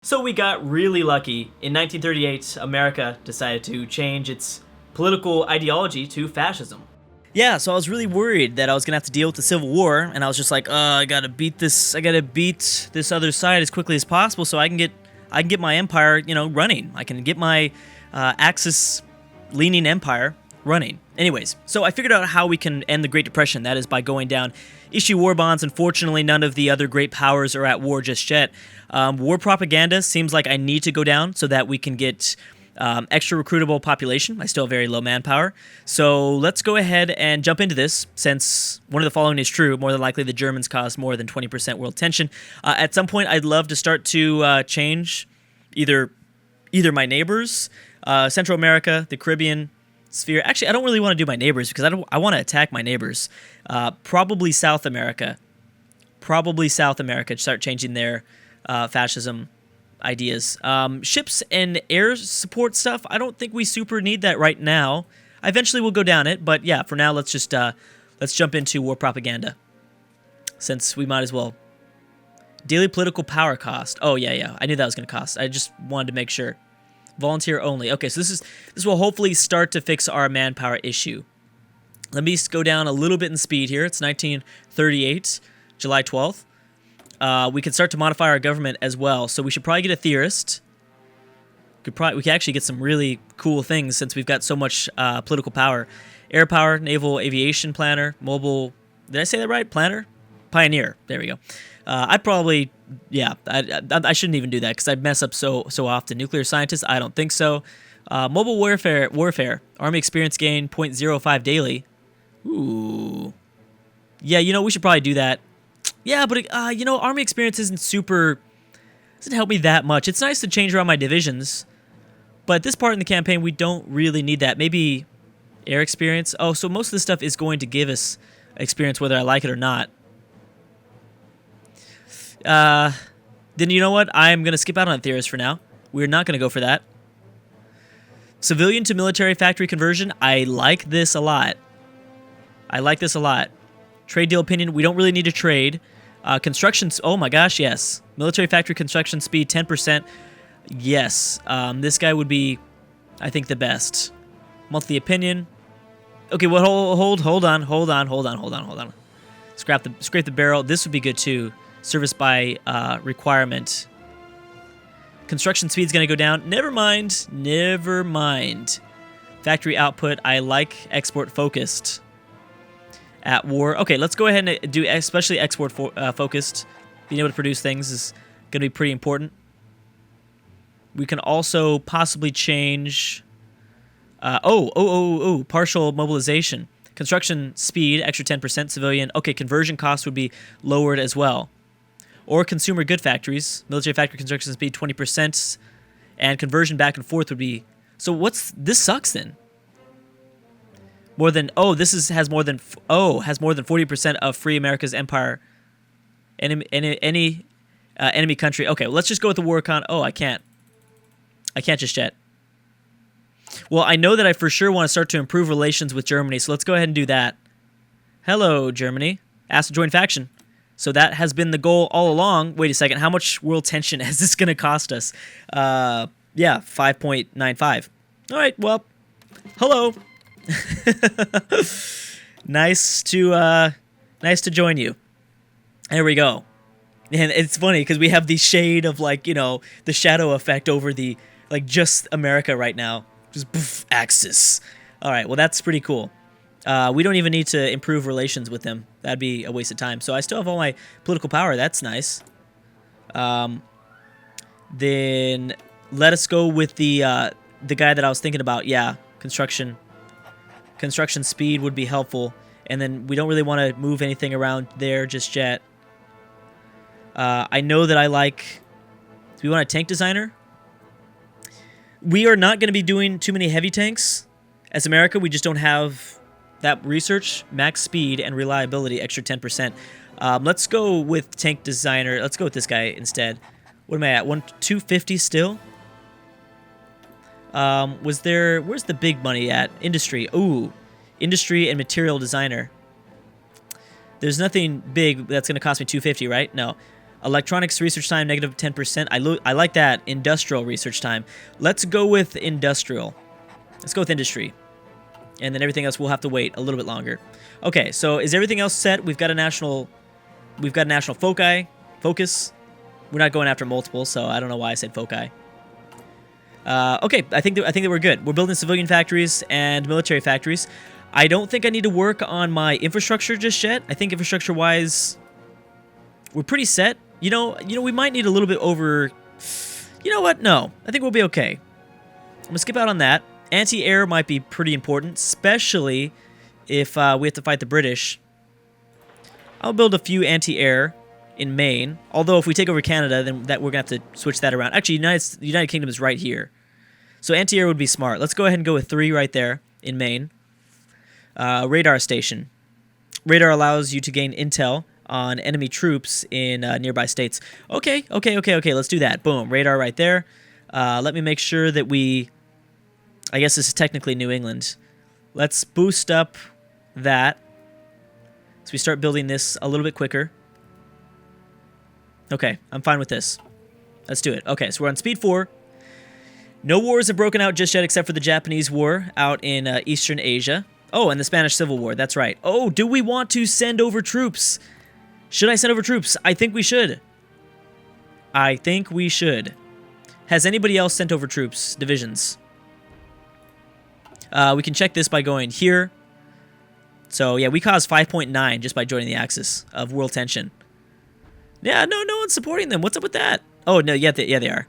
So we got really lucky. In 1938, America decided to change its political ideology to fascism. Yeah, so I was really worried that I was gonna have to deal with the Civil War, and I was just like, I gotta beat this. I gotta beat this other side as quickly as possible, so I can get my empire, running. I can get my Axis-leaning empire running. Anyways, so I figured out how we can end the Great Depression. That is by going down, issue war bonds. Unfortunately, none of the other great powers are at war just yet. War propaganda seems like I need to go down so that we can get extra recruitable population. I still have very low manpower. So let's go ahead and jump into this. Since one of the following is true, more than likely the Germans caused more than 20% world tension. At some point, I'd love to start to change either my neighbors, Central America, the Caribbean sphere. Actually, I don't really want to do my neighbors because I want to attack my neighbors. Probably South America. Start changing their fascism ideas. Ships and air support stuff, I don't think we super need that right now. Eventually we'll go down it, but yeah, for now let's just let's jump into war propaganda, since we might as well. Daily political power cost. Oh yeah, I knew that was going to cost. I just wanted to make sure. Volunteer only. Okay, so this will hopefully start to fix our manpower issue. Let me go down a little bit in speed here. It's 1938, July 12th. We can start to modify our government as well, so we should probably get a theorist. We can actually get some really cool things since we've got so much political power. Air power, naval aviation planner, mobile. Did I say that right? Planner, pioneer. There we go. I'd probably, yeah. I shouldn't even do that because I mess up so often. Nuclear scientist. I don't think so. Mobile warfare. Army experience gain 0.05 daily. Ooh. Yeah, we should probably do that. Yeah, but army experience doesn't help me that much. It's nice to change around my divisions, but at this part in the campaign, we don't really need that. Maybe air experience. Oh, so most of this stuff is going to give us experience whether I like it or not. Then you know what? I'm going to skip out on theorist for now. We're not going to go for that. Civilian to military factory conversion. I like this a lot. Trade deal opinion. We don't really need to trade. Construction. Oh my gosh, yes. Military factory construction speed 10%. Yes. This guy would be, I think, the best. Monthly opinion. Okay, well, hold on. Scrape the barrel. This would be good too. Service by requirement. Construction speed's gonna go down. Never mind. Factory output. I like export focused. At war. Okay, let's go ahead and do especially export focused. Being able to produce things is going to be pretty important. We can also possibly change. Partial mobilization. Construction speed, extra 10%. Civilian. Okay, conversion cost would be lowered as well. Or consumer good factories. Military factory construction speed 20%. And conversion back and forth would be. So this sucks then. Has more than 40% of free America's empire. Enemy country. Okay, well, let's just go with the war econ. Oh, I can't just yet. Well, I know that I for sure want to start to improve relations with Germany, so let's go ahead and do that. Hello, Germany. Ask to join faction. So that has been the goal all along. Wait a second. How much world tension is this going to cost us? Yeah, 5.95. All right, well, hello. Nice to join you. There we go. And it's funny because we have the shade of the shadow effect over the just America right now. Just poof, Axis. All right, well that's pretty cool. We don't even need to improve relations with them. That'd be a waste of time. So I still have all my political power. That's nice. Then let us go with the guy that I was thinking about. Yeah, construction. Construction speed would be helpful, and then we don't really want to move anything around there just yet. I know that I like. Do we want a tank designer? We are not going to be doing too many heavy tanks. As America, we just don't have that research, max speed, and reliability, extra 10%. Let's go with tank designer. Let's go with this guy instead. What am I at? 250 still? Where's the big money at? Industry. Ooh, industry and material designer. There's nothing big that's going to cost me 250, right? No. Electronics research time, negative 10%. I like that. Industrial research time. Let's go with industrial. Let's go with industry. And then everything else we'll have to wait a little bit longer. Okay, so is everything else set? We've got a national focus. We're not going after multiple, so I don't know why I said foci. Okay, I think that we're good. We're building civilian factories and military factories. I don't think I need to work on my infrastructure just yet. I think infrastructure-wise, we're pretty set. You know, we might need a little bit over. You know what? No, I think we'll be okay. I'm gonna skip out on that. Anti-air might be pretty important, especially if we have to fight the British. I'll build a few anti-air in Maine. Although if we take over Canada, then we're gonna have to switch that around. Actually, United Kingdom is right here, so anti-air would be smart. Let's go ahead and go with 3 right there in Maine. Radar station. Radar allows you to gain intel on enemy troops in nearby states. Okay. Let's do that. Boom. Radar right there. Let me make sure that we. I guess this is technically New England. Let's boost up that. So we start building this a little bit quicker. Okay, I'm fine with this. Let's do it. Okay, so we're on speed 4. No wars have broken out just yet except for the Japanese War out in Eastern Asia. Oh, and the Spanish Civil War. That's right. Oh, do we want to send over troops? Should I send over troops? I think we should. I think we should. Has anybody else sent over troops? Divisions? We can check this by going here. So, yeah, we caused 5.9 just by joining the axis of world tension. Yeah, no one's supporting them. What's up with that? Oh, no, yeah, they are.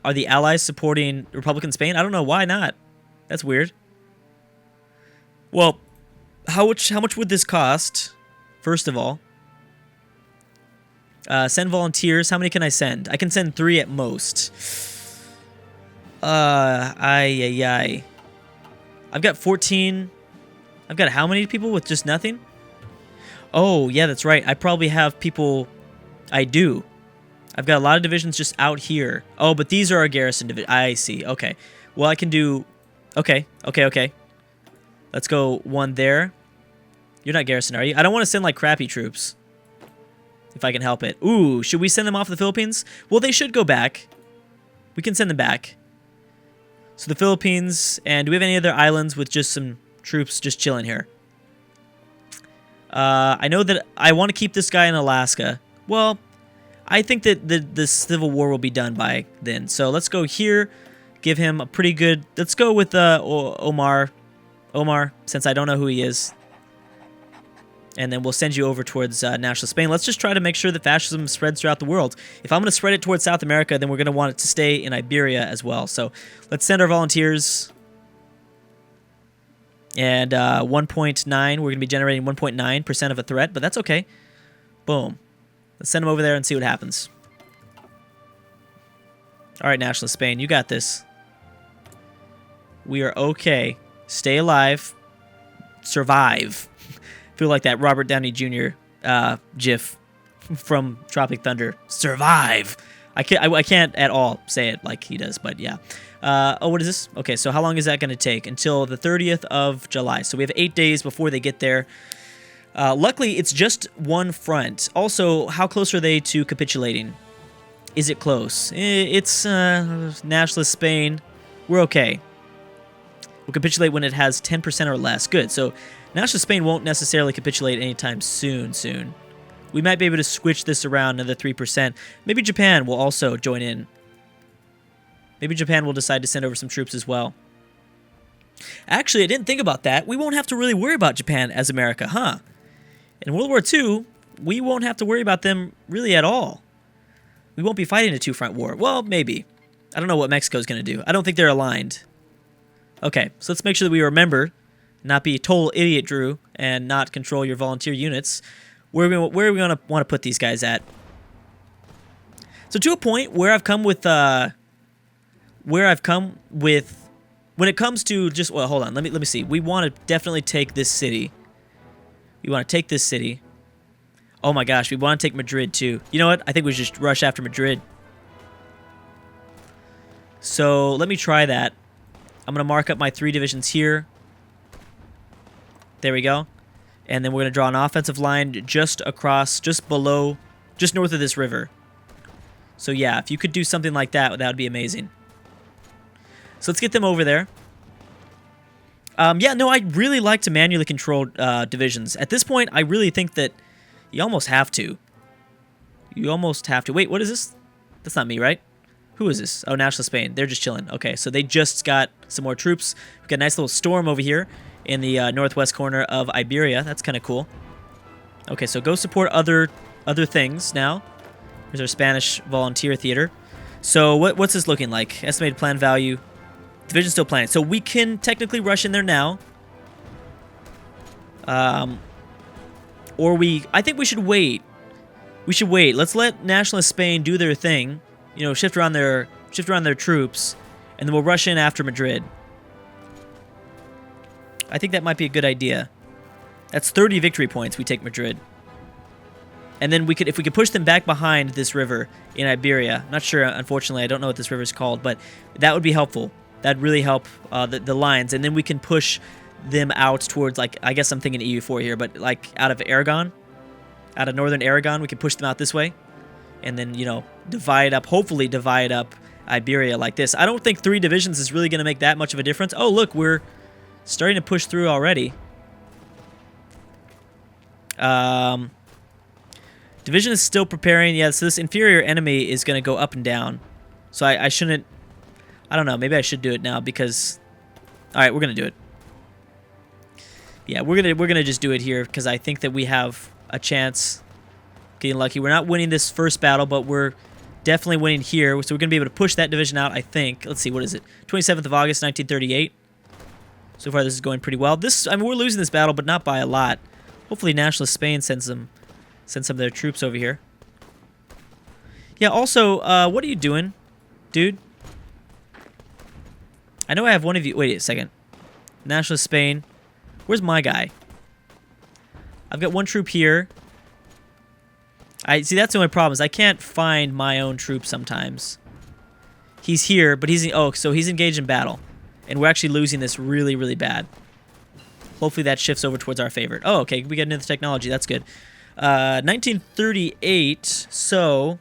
Are the Allies supporting Republican Spain? I don't know. Why not? That's weird. Well, how much would this cost, first of all? Send volunteers. How many can I send? I can send 3 at most. I've got 14. I've got how many people with just nothing? Oh, yeah, that's right. I probably have people. I do. I've got a lot of divisions just out here. Oh, but these are our garrison division. I see. Okay. Well, I can do. Okay. Let's go 1 there. You're not garrison, are you? I don't want to send like crappy troops. If I can help it. Ooh, should we send them off the Philippines? Well, they should go back. We can send them back. So the Philippines, and do we have any other islands with just some troops just chilling here? I know that I want to keep this guy in Alaska. Well, I think that the Civil War will be done by then. So let's go here. Give him a pretty good. Let's go with Omar, since I don't know who he is. And then we'll send you over towards Nationalist Spain. Let's just try to make sure that fascism spreads throughout the world. If I'm going to spread it towards South America, then we're going to want it to stay in Iberia as well. So let's send our volunteers. And 1.9, we're going to be generating 1.9% of a threat, but that's okay. Boom. Let's send them over there and see what happens. All right, Nationalist Spain, you got this. We are okay. Stay alive. Survive. Feel like that Robert Downey Jr. GIF from Tropic Thunder. Survive. I can't at all say it like he does, but yeah. Oh, what is this? Okay, so how long is that going to take? Until the 30th of July. So we have 8 days before they get there. Luckily, it's just one front. Also, how close are they to capitulating? Is it close? It's Nationalist Spain. We're okay. We'll capitulate when it has 10% or less. Good. So Nationalist Spain won't necessarily capitulate anytime soon. We might be able to switch this around another 3%. Maybe Japan will also join in. Maybe Japan will decide to send over some troops as well. Actually, I didn't think about that. We won't have to really worry about Japan as America, huh? In World War II, we won't have to worry about them really at all. We won't be fighting a two-front war. Well, maybe. I don't know what Mexico's going to do. I don't think they're aligned. Okay, so let's make sure that we remember, not be a total idiot, Drew, and not control your volunteer units. Where are we going to want to put these guys at? So to a point where I've come with, when it comes to just, well, hold on, let me see. We want to definitely take this city. Oh my gosh, we want to take Madrid too. You know what? I think we should just rush after Madrid. So let me try that. I'm going to mark up my 3 divisions here. There we go. And then we're going to draw an offensive line just across, just below, just north of this river. So yeah, if you could do something like that, that would be amazing. So let's get them over there. Yeah, no, I'd really like to manually control divisions. At this point, I really think that you almost have to. You almost have to. Wait, what is this? That's not me, right? Who is this? Oh, Nationalist Spain. They're just chilling. Okay, so they just got some more troops. We've got a nice little storm over here in the northwest corner of Iberia. That's kind of cool. Okay, so go support other things now. Here's our Spanish volunteer theater. So what's this looking like? Estimated plan value. Division still planning. So we can technically rush in there now. Or I think we should wait. We should wait. Let's let Nationalist Spain do their thing. You know, shift around their troops, and then we'll rush in after Madrid. I think that might be a good idea. That's 30 victory points. We take Madrid, and then if we could push them back behind this river in Iberia. Not sure, unfortunately, I don't know what this river is called, but that would be helpful. That'd really help the lines, and then we can push them out towards, like, I guess I'm thinking EU4 here, but like out of Aragon, out of northern Aragon, we can push them out this way. And then, you know, hopefully divide up Iberia like this. I don't think 3 divisions is really going to make that much of a difference. Oh, look, we're starting to push through already. Division is still preparing. Yeah, so this inferior enemy is going to go up and down. So I shouldn't... I don't know. Maybe I should do it now because... All right, we're going to do it. Yeah, we're gonna just do it here because I think that we have a chance... Getting lucky. We're not winning this first battle, but we're definitely winning here. So we're going to be able to push that division out, I think. Let's see, what is it? 27th of August, 1938. So far, this is going pretty well. I mean, we're losing this battle, but not by a lot. Hopefully, Nationalist Spain sends some of their troops over here. Yeah, also, what are you doing, dude? I know I have one of you. Wait a second. Nationalist Spain. Where's my guy? I've got one troop here. See, that's the only problem is I can't find my own troops sometimes. He's here, but so he's engaged in battle. And we're actually losing this really, really bad. Hopefully that shifts over towards our favorite. Oh, okay, we got another technology. That's good. 1938, so...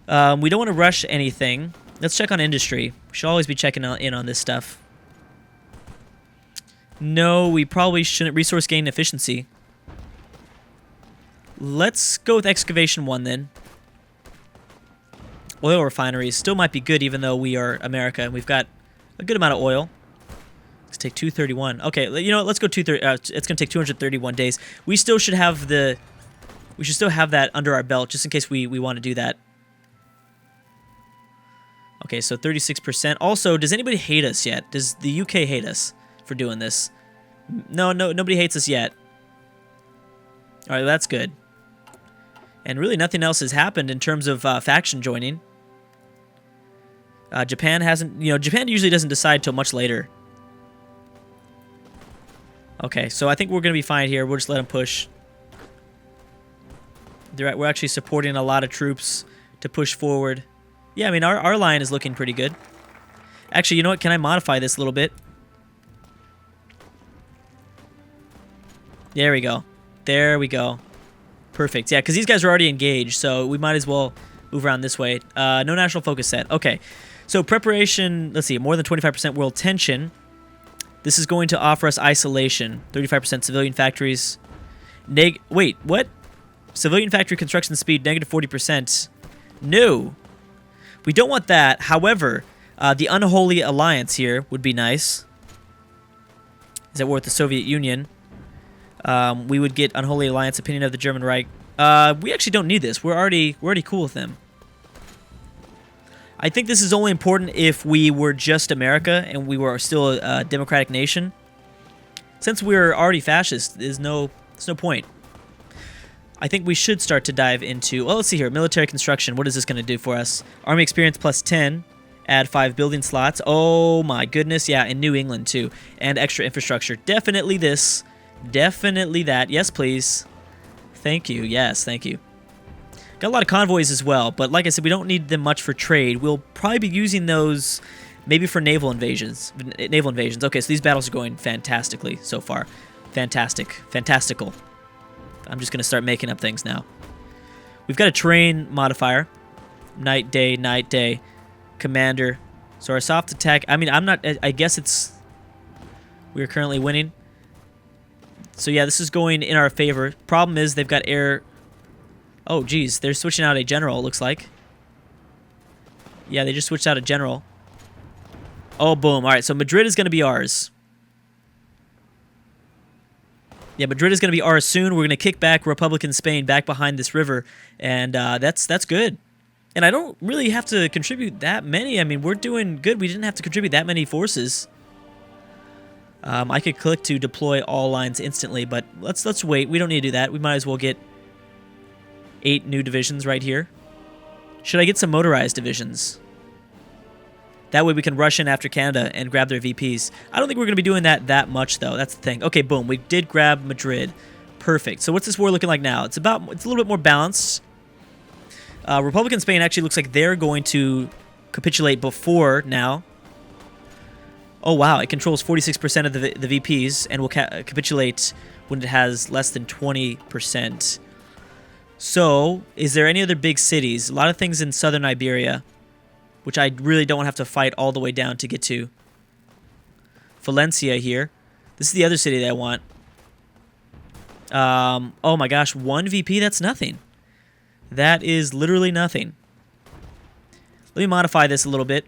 we don't want to rush anything. Let's check on industry. We should always be checking in on this stuff. No, we probably shouldn't. Resource gain efficiency. Let's go with excavation 1 then. Oil refineries still might be good even though we are America and we've got a good amount of oil. Let's take 231. Okay, you know what? Let's go 230. It's going to take 231 days. We still should have we should still have that under our belt just in case we want to do that. Okay, so 36%. Also, does anybody hate us yet? Does the UK hate us for doing this? No, nobody hates us yet. All right, that's good. And really nothing else has happened in terms of faction joining. Japan hasn't... You know, Japan usually doesn't decide till much later. Okay, so I think we're going to be fine here. We'll just let them push. We're actually supporting a lot of troops to push forward. Yeah, I mean, our line is looking pretty good. Actually, you know what? Can I modify this a little bit? There we go. There we go. Perfect. Yeah, because these guys are already engaged, so we might as well move around this way. No national focus set. Okay. So preparation, let's see, more than 25% world tension. This is going to offer us isolation. 35% civilian factories. Wait, what? Civilian factory construction speed, negative 40%. No. We don't want that. However, the unholy alliance here would be nice. Is that worth the Soviet Union? We would get unholy alliance, opinion of the German Reich. We actually don't need this. We're already cool with them. I think this is only important if we were just America and we were still a democratic nation. Since we're already fascist, there's no point. I think we should start to dive into... Well, let's see here. Military construction. What is this going to do for us? Army experience plus 10. Add 5 building slots. Oh my goodness. Yeah, in New England too. And extra infrastructure. Definitely this. Definitely that. Yes, please. Thank you. Yes, thank you. Got a lot of convoys as well, but like I said, we don't need them much for trade. We'll probably be using those maybe for naval invasions. Okay, so these battles are going fantastically so far. Fantastic. Fantastical. I'm just going to start making up things now. We've got a terrain modifier. Night, day. Commander. So our soft attack... I mean, I'm not... I guess it's... We're currently winning. So yeah, this is going in our favor. Problem is they've got air... Oh, geez. They're switching out a general, it looks like. Yeah, they just switched out a general. Oh, boom. All right, so Madrid is going to be ours. Yeah, Madrid is going to be ours soon. We're going to kick back Republican Spain back behind this river, and that's good. And I don't really have to contribute that many. I mean, we're doing good. We didn't have to contribute that many forces. I could click to deploy all lines instantly, but let's wait. We don't need to do that. We might as well get 8 new divisions right here. Should I get some motorized divisions? That way we can rush in after Canada and grab their VPs. I don't think we're going to be doing that much, though. That's the thing. Okay, boom. We did grab Madrid. Perfect. So what's this war looking like now? It's a little bit more balanced. Republican Spain actually looks like they're going to capitulate before now. Oh, wow. It controls 46% of the VPs and will capitulate when it has less than 20%. So, is there any other big cities? A lot of things in southern Iberia, which I really don't have to fight all the way down to get to. Valencia here. This is the other city that I want. Oh my gosh, 1 VP? That's nothing. That is literally nothing. Let me modify this a little bit.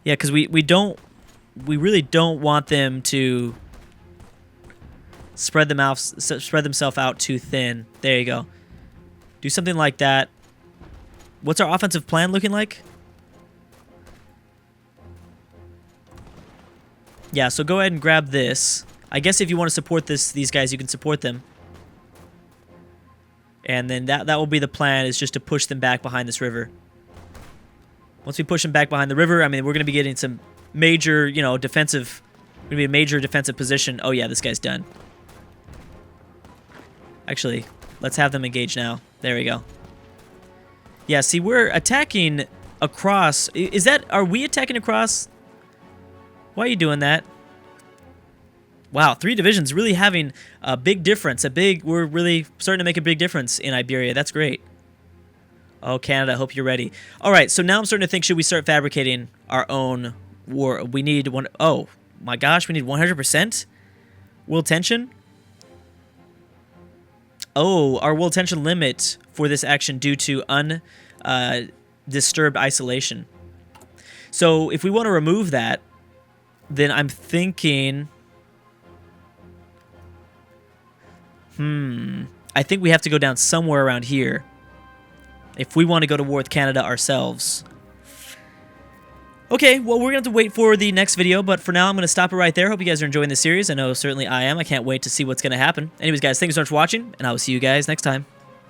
Yeah, because we really don't want them to spread themselves out too thin. There you go. Do something like that. What's our offensive plan looking like? Yeah, so go ahead and grab this. I guess if you want to support these guys, you can support them. And then that will be the plan, is just to push them back behind this river. Once we push them back behind the river, I mean, we're going to be getting some major, defensive... Going to be a major defensive position. Oh, yeah, this guy's done. Actually, let's have them engage now. There we go. Yeah, see, we're attacking across. Are we attacking across? Why are you doing that? Wow, 3 divisions really having a big difference. We're really starting to make a big difference in Iberia. That's great. Oh, Canada, I hope you're ready. All right, so now I'm starting to think, should we start fabricating our own war? We need one. Oh, my gosh, we need 100% world tension. Oh, our world tension limit for this action due to undisturbed isolation. So if we want to remove that, then I'm thinking... I think we have to go down somewhere around here if we want to go to war with Canada ourselves. Okay, well, we're going to have to wait for the next video, but for now, I'm going to stop it right there. Hope you guys are enjoying the series. I know certainly I am. I can't wait to see what's going to happen. Anyways, guys, thanks so much for watching, and I will see you guys next time.